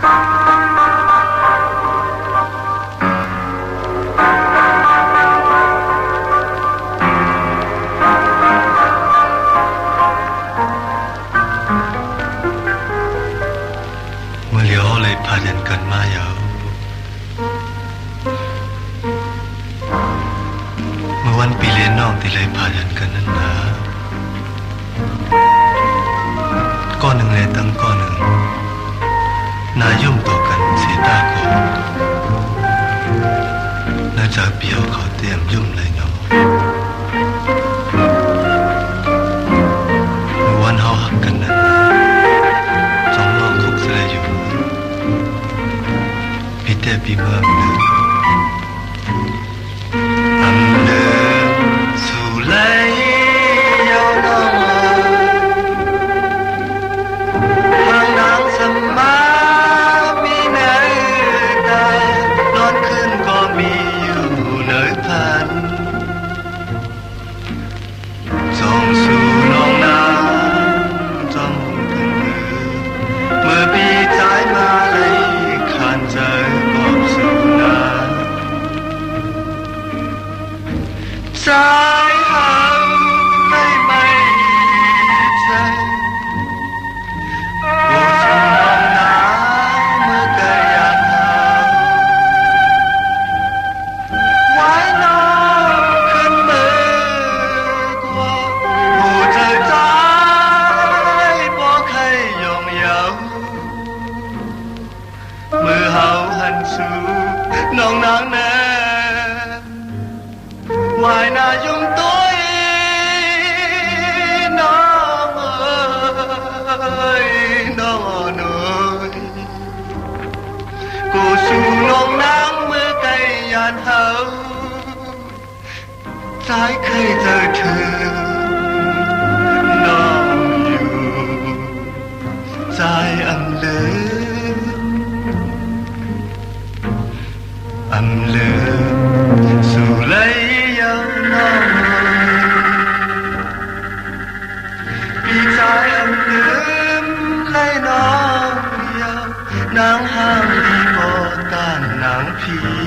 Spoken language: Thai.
วันปีเรียนนอกที่เลยพายันกันนั้นนะก้อนหนึ่งเลยตั้งก้อนหนึ่งนายุ่มตัวกันสีตาโกน่าจะเปียวเขาเตรียมยุ่มเลยเนาะวันเฮาหักกันนั้นจองนอกคุกเสยอยู่พี่แต่พี่เมื่อเดินใจหาไม่ใจโอ้ชมน้องนาเมื่อเกิดอยากหาไว้น้องขึ้นมือกว่าผู้เธอใจบอกให้ยองเยาเมื่อเฮาหันสู่น้องนางแน่วายนายุ่งตัวน้องเอ้ยน้องหน่อยกูสู่น้องนางเมื่อไกลยานเฮาสายเคยเจอเธอน้องอยู่ใจอำเลอสู่เลยพี่ใจลืมเลยน้องเดียวนางห้ามดีบ่ต้านนางพี่